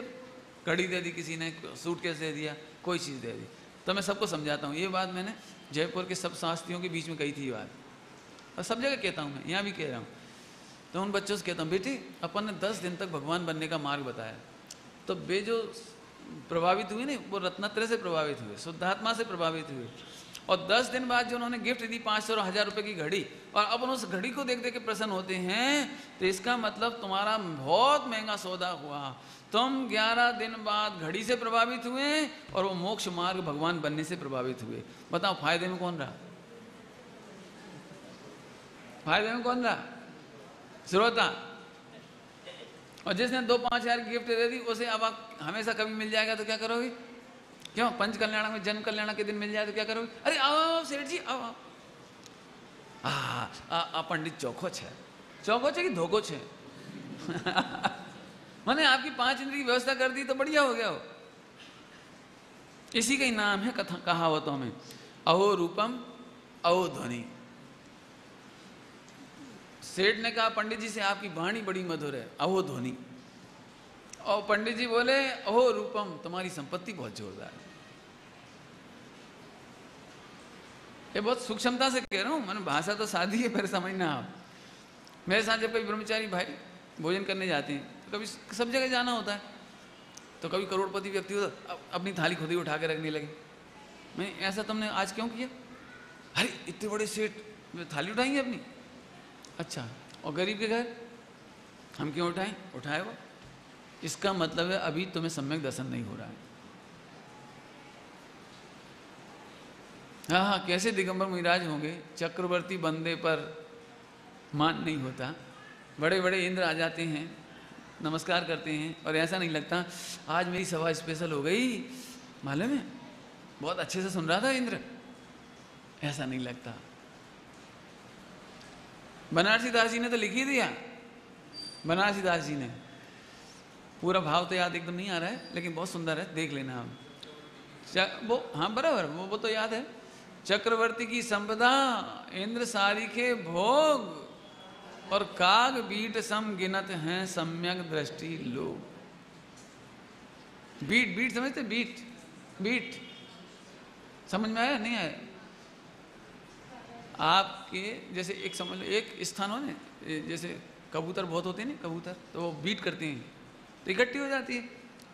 घड़ी दे दी, किसी ने सूटकेस दे दिया, कोई चीज़ दे दी। तो मैं सबको समझाता हूँ। ये बात मैंने जयपुर के सब शास्त्रियों के बीच में कही थी ये बात, और सब जगह कहता हूँ, मैं यहाँ भी कह रहा हूँ। तो उन बच्चों से कहता हूँ, बेटे अपन ने 10 दिन तक भगवान बनने का मार्ग बताया, तो वे जो प्रभावित हुए ना, वो रत्नत्रय से प्रभावित हुए, शुद्धात्मा से प्रभावित हुए, और 10 दिन बाद जो उन्होंने गिफ्ट दी 500 और 1000 रुपये की घड़ी, और अब उन उस घड़ी को देख देख के प्रसन्न होते हैं, तो इसका मतलब तुम्हारा बहुत महंगा सौदा हुआ। तुम 11 दिन बाद घड़ी से प्रभावित हुए और वो मोक्ष मार्ग भगवान बनने से प्रभावित हुए। बताओ फायदे में कौन रहा? फायदे में कौन रहा? श्रोता। और जिसने 2-5 हज़ार की गिफ्ट दे दी उसे अब आप हमेशा कभी मिल जाएगा तो क्या करोगे? क्यों? पंच कल्याण में जन्म कल्याण के दिन मिल जाए तो क्या करोगे? अरे आओ सेठ जी आओ। पंडित चौखो है, चौखो है कि धोखो है? मैंने आपकी 5 इंद्रिय की व्यवस्था कर दी तो बढ़िया हो गया हो। इसी का ही नाम है कथा कहावतों में, अहो रूपम अहो ध्वनि। सेठ ने कहा पंडित जी से आपकी वाणी बड़ी मधुर है, अहो ध्वनि। और पंडित जी बोले अहो रूपम, तुम्हारी संपत्ति बहुत जोरदार है। ये बहुत सूक्ष्मता से कह रहा हूँ, मैंने भाषा तो सादी है, फिर समझना आप। मेरे साथ जब कभी ब्रह्मचारी भाई भोजन करने जाते हैं तो कभी सब जगह जाना होता है, तो कभी करोड़पति व्यक्ति हो तो अपनी थाली खुद ही उठा के रखने लगे। मैं ऐसा तुमने आज क्यों किया? अरे इतने बड़े सेठ थाली उठाएंगे अपनी? अच्छा, और गरीब के घर हम क्यों उठाएं? उठाए वो। इसका मतलब है अभी तुम्हें सम्यक दर्शन नहीं हो रहा है। हाँ, कैसे दिगंबर मुनिराज होंगे, चक्रवर्ती बंदे पर मान नहीं होता। बड़े बड़े इंद्र आ जाते हैं, नमस्कार करते हैं, और ऐसा नहीं लगता आज मेरी सभा स्पेशल हो गई, मालूम है बहुत अच्छे से सुन रहा था इंद्र, ऐसा नहीं लगता। बनारसी दास जी ने तो लिख ही दिया, बनारसी दास जी ने, पूरा भाव तो याद एकदम नहीं आ रहा है लेकिन बहुत सुंदर है, देख लेना आप। वो हाँ बराबर, वो तो याद है। चक्रवर्ती की संपदा, इंद्र सारी के भोग, और काग बीट सम गिनत हैं सम्यक दृष्टि लोग। बीट, बीट समझते? बीट, बीट समझ में आया? नहीं आया? आपके जैसे एक समझ लो, एक स्थान हो ना, जैसे कबूतर बहुत होते हैं ना, कबूतर तो वो बीट करते हैं तो इकट्ठी हो जाती है,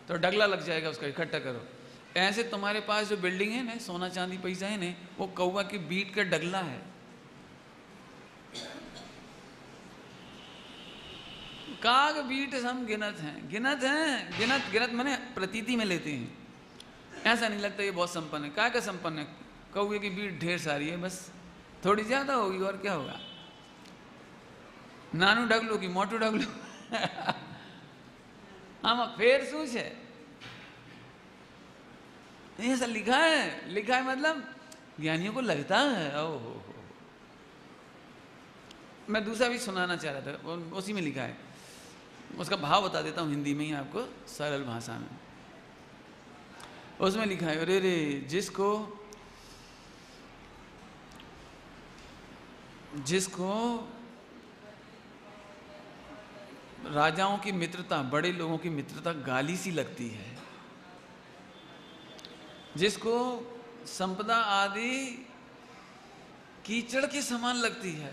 तो डगला लग जाएगा उसका, इकट्ठा करो। ऐसे तुम्हारे पास जो बिल्डिंग है ना, सोना चांदी पैसा है ना, वो कौवा की बीट का डगला है। काग बीट सम गिनत हैं, गिनत हैं, गिनत गिनत माने प्रतीति में लेते हैं। ऐसा नहीं लगता ये बहुत संपन्न है। क्या क्या संपन्न है? कौवे की बीट ढेर सारी है, बस थोड़ी ज्यादा होगी और क्या होगा। नानू डगलू की मोटू डगलू आमा फेर शू है, ऐसा लिखा है। लिखा है मतलब ज्ञानियों को लगता है। ओहो, मैं दूसरा भी सुनाना चाह रहा था, उसी में लिखा है, उसका भाव बता देता हूँ हिंदी में ही आपको, सरल भाषा में। उसमें लिखा है, अरे रे जिसको जिसको राजाओं की मित्रता, बड़े लोगों की मित्रता गाली सी लगती है, जिसको संपदा आदि कीचड़ के समान लगती है,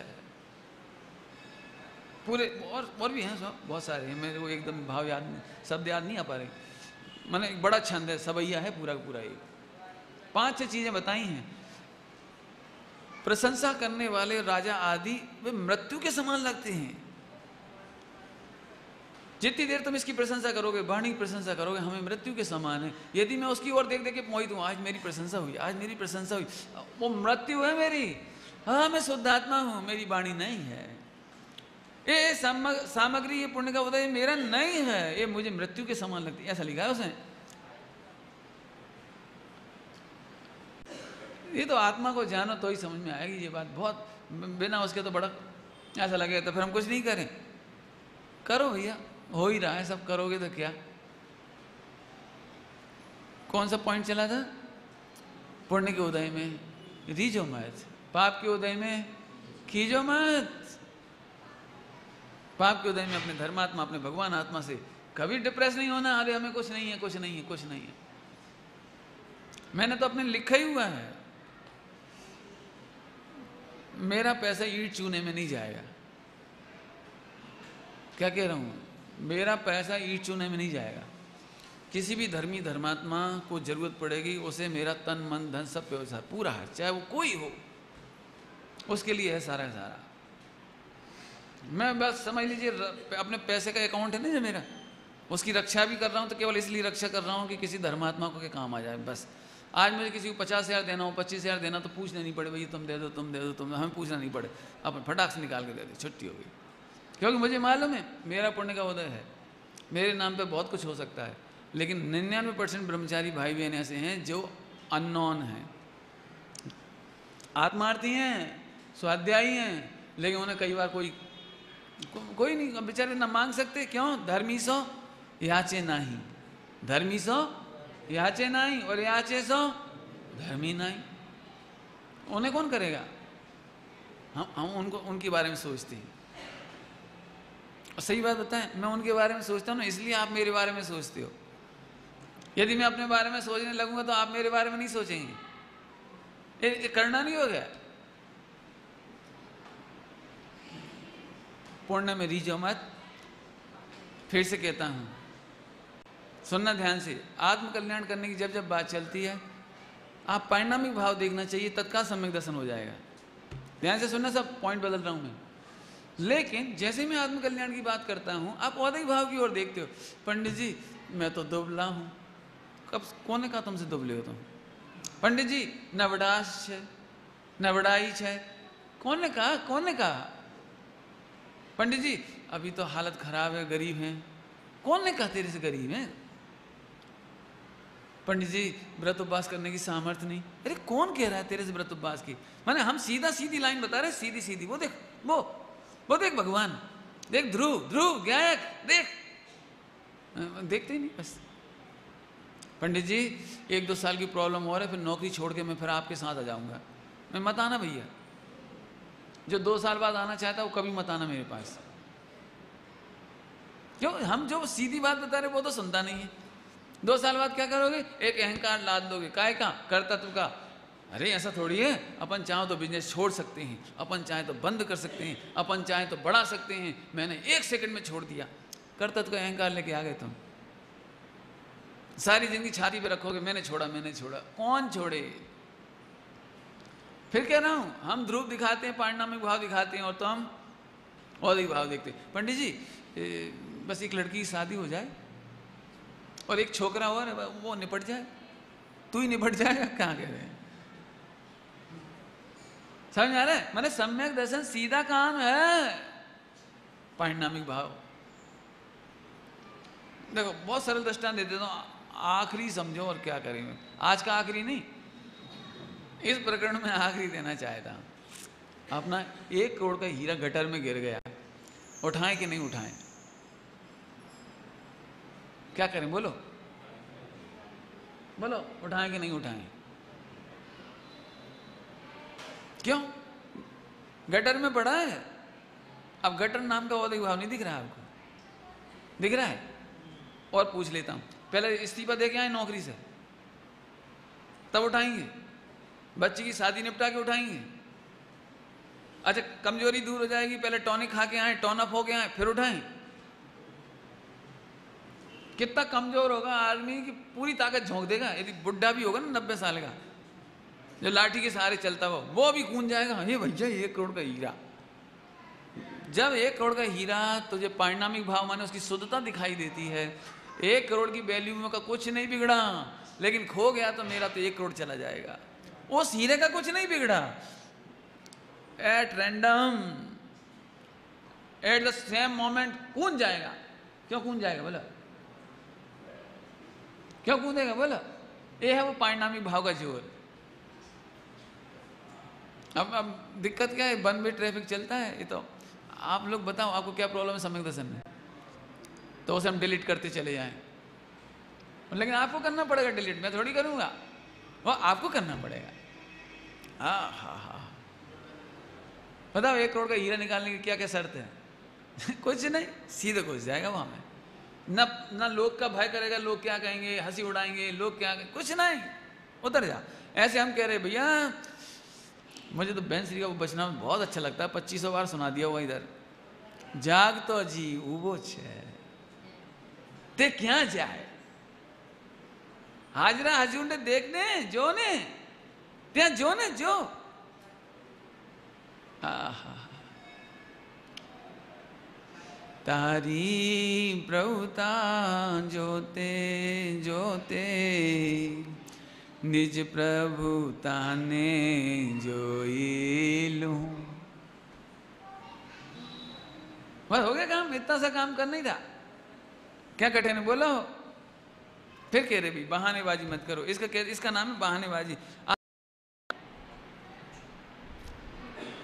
पूरे और भी हैं सब, बहुत सारे हैं, मेरे को एकदम भाव याद नहीं, शब्द याद नहीं आ पा रहे। मैंने एक बड़ा छंद है, सबैया है पूरा पूरा। एक 5-6 चीजें बताई हैं। प्रशंसा करने वाले राजा आदि वे मृत्यु के समान लगते हैं। जितनी देर तुम इसकी प्रशंसा करोगे, वाणी की प्रशंसा करोगे, हमें मृत्यु के समान है। यदि मैं उसकी ओर देख देख के मोहित हूँ, आज मेरी प्रशंसा हुई, आज मेरी प्रशंसा हुई, वो मृत्यु है मेरी। हाँ मैं शुद्धात्मा हूँ, मेरी वाणी नहीं है। ये सामग्री, ये पुण्य का उदय मेरा नहीं है, ये मुझे मृत्यु के समान लगती है, ऐसा लिखा है उसने। ये तो आत्मा को जानो तो ही समझ में आएगी ये बात। बहुत बिना उसके तो बड़ा ऐसा लगेगा तो फिर हम कुछ नहीं करें। करो भैया, हो ही रहा है, सब करोगे तो क्या। कौन सा पॉइंट चला था? पुण्य के उदय में रीझो मत, पाप के उदय में खींचो मत। पाप के उदय में अपने धर्मात्मा, अपने भगवान आत्मा से कभी डिप्रेस नहीं होना। अरे हमें कुछ नहीं है, कुछ नहीं है, कुछ नहीं है। मैंने तो अपने लिखा ही हुआ है, मेरा पैसा ईंट चूने में नहीं जाएगा। क्या कह रहा हूं? मेरा पैसा ईंट चूने में नहीं जाएगा। किसी भी धर्मी धर्मात्मा को जरूरत पड़ेगी, उसे मेरा तन मन धन सब व्यवसाय पूरा है, चाहे वो कोई हो, उसके लिए है सारा सारा। मैं बस समझ लीजिए अपने पैसे का अकाउंट है ना जो मेरा, उसकी रक्षा भी कर रहा हूँ तो केवल इसलिए रक्षा कर रहा हूँ कि किसी धर्मात्मा को के काम आ जाए बस। आज मुझे किसी को 50,000 देना हो, 25,000 देना, तो पूछना नहीं पड़े, भाई तुम दे दो तुम दे दो तुम, हमें पूछना नहीं पड़े, अपन फटाक से निकाल के दे दे, छुट्टी हो गई। क्योंकि मुझे मालूम है मेरा पुण्य का उदय है, मेरे नाम पे बहुत कुछ हो सकता है। लेकिन 99% ब्रह्मचारी भाई बहन ऐसे हैं जो अननोन हैं, आत्मार्थी हैं, स्वाध्यायी हैं, लेकिन उन्हें कई बार कोई नहीं, बेचारे ना मांग सकते। क्यों? धर्मी सो याचे नाही, धर्मी सो याचे नहीं, और याचे सो धर्मी नहीं। उन्हें कौन करेगा? हम उनको उनके बारे में सोचते हैं। और सही बात बताएं, मैं उनके बारे में सोचता हूँ ना, इसलिए आप मेरे बारे में सोचते हो। यदि मैं अपने बारे में सोचने लगूंगा तो आप मेरे बारे में नहीं सोचेंगे, ये करना नहीं होगा। पुण्य में रीझो मत। फिर से कहता हूं, सुनना ध्यान से। आत्म कल्याण करने की जब जब बात चलती है, आप परिणामिक भाव देखना चाहिए, तत्काल सम्यक दर्शन हो जाएगा। ध्यान से सुनना, सब पॉइंट बदल रहा हूं मैं। लेकिन जैसे मैं आत्म कल्याण की बात करता हूं, आप औदिक भाव की ओर देखते हो। पंडित जी मैं तो दुबला हूं। कब कोने कहा तुमसे दुबले हो तुम? पंडित जी नवडास है, नवडाई है, कौन ने कहा? पंडित जी अभी तो हालत खराब है, गरीब हैं। कौन ने कहा तेरे से गरीब हैं? पंडित जी व्रत उपवास करने की सामर्थ्य नहीं। अरे कौन कह रहा है तेरे से व्रत उपवास की? माने हम सीधी लाइन बता रहे, सीधी। वो देख, वो देख भगवान, देख ध्रुव गायक, देखते ही नहीं बस। पंडित जी 1-2 साल की प्रॉब्लम हो रहा है, फिर नौकरी छोड़ के मैं फिर आपके साथ आ जाऊंगा। मैं मत आना भैया, जो 2 साल बाद आना चाहता है वो कभी मत आना मेरे पास। क्यों? हम जो सीधी बात बता रहे वो तो सुनता नहीं है। 2 साल बाद क्या करोगे? एक अहंकार लाद दोगे, काय का? कर्तृत्व का। अरे ऐसा थोड़ी है, अपन चाहो तो बिजनेस छोड़ सकते हैं, अपन चाहे तो बंद कर सकते हैं, अपन चाहे तो बढ़ा सकते हैं। मैंने 1 सेकंड में छोड़ दिया। कर्तृत्व का अहंकार लेके आ गए तुम, सारी जिंदगी छाती पे रखोगे, मैंने छोड़ा। कौन छोड़े? फिर कह रहा हूं, हम ध्रुव दिखाते हैं, पारिणामिक भाव दिखाते हैं, और तो हम औदिक भाव देखते हैं। पंडित जी बस एक लड़की की शादी हो जाए और एक छोकरा हो, वो निपट जाए, तू ही निपट जाएगा। कहां कह रहे हैं? समझ आ रहा है? माने सम्यक दर्शन सीधा काम है। पारिणामिक भाव देखो, बहुत सरल दृष्टांत दे देता हूं, आखिरी समझो और क्या करेंगे। आज का आखिरी नहीं, इस प्रकरण में आखिरी देना चाहता हूं। अपना 1 करोड़ का हीरा गटर में गिर गया, उठाएं कि नहीं उठाएं? क्या करें? बोलो, उठाएं कि नहीं उठाएं? क्यों? गटर में पड़ा है। अब गटर नाम का औदिक भाव नहीं दिख रहा है आपको? दिख रहा है? और पूछ लेता हूं, पहले इस्तीफा दे के आए नौकरी से, तब उठाएंगे? बच्ची की शादी निपटा के उठाएंगे? अच्छा कमजोरी दूर हो जाएगी, पहले टॉनिक खा के आए, टॉन अप हो के आए, फिर उठाएं? कितना कमजोर होगा आदमी की पूरी ताकत झोंक देगा। यदि बुढ़ा भी होगा ना 90 साल का, जो लाठी के सहारे चलता हुआ, वो भी कूद जाएगा। हे भैया 1 करोड़ का हीरा। जब 1 करोड़ का हीरा तुझे पारिणामिक भाव माने उसकी शुद्धता दिखाई देती है। 1 करोड़ की वैल्यू में का कुछ नहीं बिगड़ा, लेकिन खो गया तो मेरा तो 1 करोड़ चला जाएगा। उस हीरे का कुछ नहीं बिगड़ा। At random, at the same moment कूद जाएगा। क्यों कूद जाएगा बोला? क्यों कूदेगा बोला? ये है वो पारिणामिक भाव का जोर। अब दिक्कत क्या है? 1 वे ट्रैफिक चलता है। ये तो आप लोग बताओ, आपको क्या प्रॉब्लम है सम्यक दर्शन में? तो उसे हम डिलीट करते चले जाएं, लेकिन आपको करना पड़ेगा डिलीट, मैं थोड़ी करूंगा, वो आपको करना पड़ेगा। हाँ बताओ 1 करोड़ का हीरा निकालने की क्या क्या शर्त है? कुछ नहीं, सीधे घुस जाएगा वहां में। ना लोग का भय करेगा, लोग क्या कहेंगे, हंसी उड़ाएंगे, लोग क्या कहेंगे, कुछ नहीं, उतर जा। ऐसे हम कह रहे भैया मुझे तो बहन श्री का वो बचना बहुत अच्छा लगता है, 2500 बार सुना दिया हुआ इधर। जाग तो जी उबो छे ते क्या जाए, हाजरा हजूंडे देखने जो ने त्या जो ने जो तारी प्रभुता जोते जोते निज प्रभुता ने जोई लूं। बस हो गया काम, इतना सा काम करना ही था, क्या कठिन है बोलो। फिर कह रहे भी बहानेबाजी मत करो, इसका नाम है बहानेबाजी।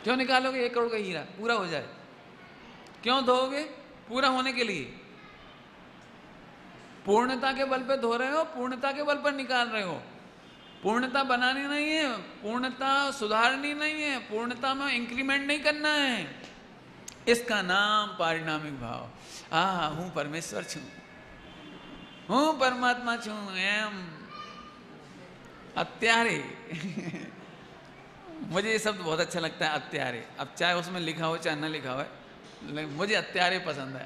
क्यों निकालोगे 1 करोड़ का हीरा पूरा हो जाए, क्यों धोगे? पूरा होने के लिए। पूर्णता के बल पे धो रहे हो, पूर्णता के बल पर निकाल रहे हो। पूर्णता बनानी नहीं है, पूर्णता सुधारनी नहीं है, पूर्णता में इंक्रीमेंट नहीं करना है। इसका नाम पारिणामिक भाव। हूं परमेश्वर छू, हूं परमात्मा छू एम अत्यारे मुझे ये शब्द बहुत अच्छा लगता है, अत्यारे। अब चाहे उसमें लिखा हो चाहे न लिखा हो, लेकिन मुझे अत्यारे पसंद है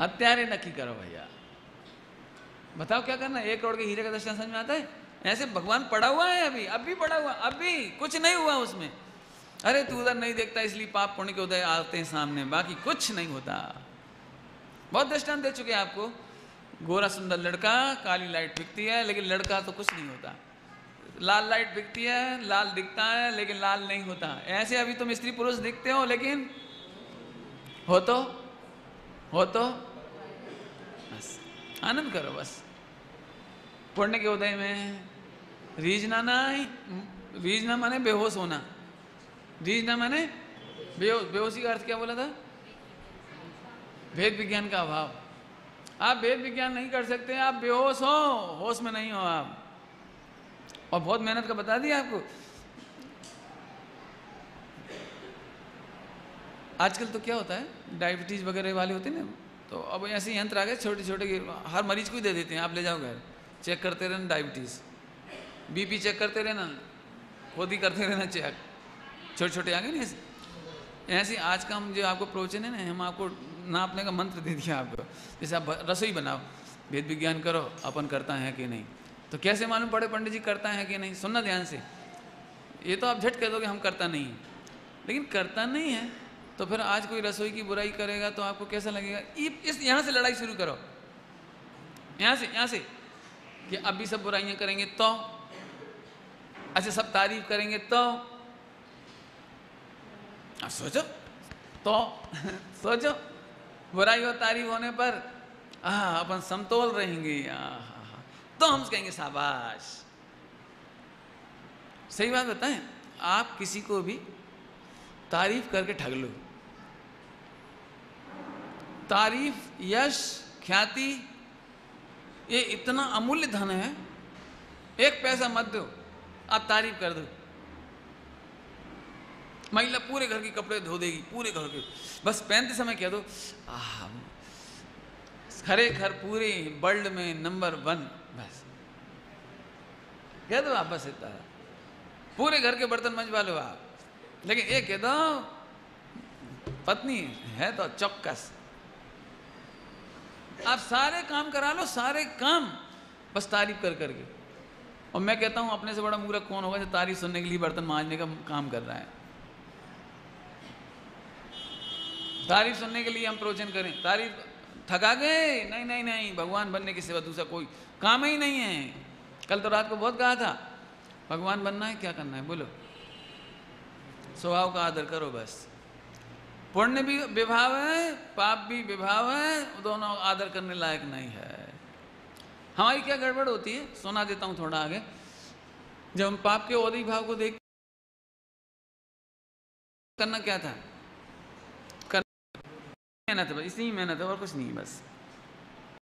अत्यारे नक्की करो भैया। बताओ क्या करना है? 1 करोड़ के हीरे का दर्शन समझ में आता है? ऐसे भगवान पड़ा हुआ है, अभी पड़ा हुआ, अभी कुछ नहीं हुआ उसमें। अरे तू उधर नहीं देखता इसलिए पाप पुण्य के उदय आते हैं सामने, बाकी कुछ नहीं होता। बहुत दृष्टांत दे चुके हैं आपको। गोरा सुंदर लड़का, काली लाइट दिखती है लेकिन लड़का तो कुछ नहीं होता। लाल लाइट दिखती है, लाल दिखता है लेकिन लाल नहीं होता। ऐसे अभी तुम स्त्री पुरुष दिखते हो लेकिन हो तो बस आनंद करो। बस पुण्य के उदय में रीझना नहीं, रीझना माने बेहोश होना, रीझना माने बेहोशी का अर्थ क्या बोला था? भेद विज्ञान का अभाव। आप भेद विज्ञान नहीं कर सकते, आप बेहोश हो, होश में नहीं हो आप। और बहुत मेहनत का बता दिया आपको। आजकल तो क्या होता है, डायबिटीज वगैरह वाले होते हैं ना, तो अब ऐसे यंत्र आ गए छोटे छोटे, हर मरीज को ही दे देते हैं, आप ले जाओ घर, चेक करते रहना डायबिटीज, बीपी चेक करते रहना, खुद ही करते रहना चेक, छोटे छोटे आ गए ना ऐसे। आज का हम जो आपको प्रवचन है ना, हम आपको नापने का मंत्र दे दिया आपको। जैसे आप रसोई बनाओ, भेद विज्ञान करो अपन करता है कि नहीं, तो कैसे मालूम पड़े पंडित जी करता है कि नहीं? सुनना ध्यान से। ये तो आप झट कह दोगे हम करता नहीं है, लेकिन करता नहीं है तो फिर आज कोई रसोई की बुराई करेगा तो आपको कैसा लगेगा? यहाँ से लड़ाई शुरू करो, यहाँ से कि अब भी सब बुराइयां करेंगे तो, अच्छा सब तारीफ करेंगे तो, सोचो तो सोचो बुराई और तारीफ होने पर अपन समतोल रहेंगे, तो हम कहेंगे शाबाश। सही बात बताएं, आप किसी को भी तारीफ करके ठग लो। तारीफ, यश, ख्याति ये इतना अमूल्य धन है, 1 पैसा मत दो, आप तारीफ कर दो। महिला पूरे घर के कपड़े धो देगी, पूरे घर के, बस पहनते समय कह दो खरेखर पूरे वर्ल्ड में नंबर 1, बस कह दो आप, बस इतना। पूरे घर के बर्तन मंजवा लो आप, लेकिन एक कह दो पत्नी है तो चौकस, आप सारे काम करा लो, सारे काम बस तारीफ कर करके। और मैं कहता हूं अपने से बड़ा मूर्ख कौन होगा जो तारीफ सुनने के लिए बर्तन मांजने का काम कर रहा है। तारीफ सुनने के लिए हम प्रवचन करें, तारीफ थका गए? नहीं नहीं नहीं, भगवान बनने के सिवा दूसरा कोई काम ही नहीं है। कल तो रात को बहुत कहा था, भगवान बनना है क्या करना है बोलो? स्वभाव का आदर करो बस। पुण्य भी विभाव है, पाप भी विभाव है, दोनों आदर करने लायक नहीं है। हमारी क्या गड़बड़ होती है, सुना देता हूं थोड़ा आगे। जब हम पाप के औदिक भाव को देख, करना क्या था? मेहनत है, बस इसी मेहनत है और कुछ नहीं, बस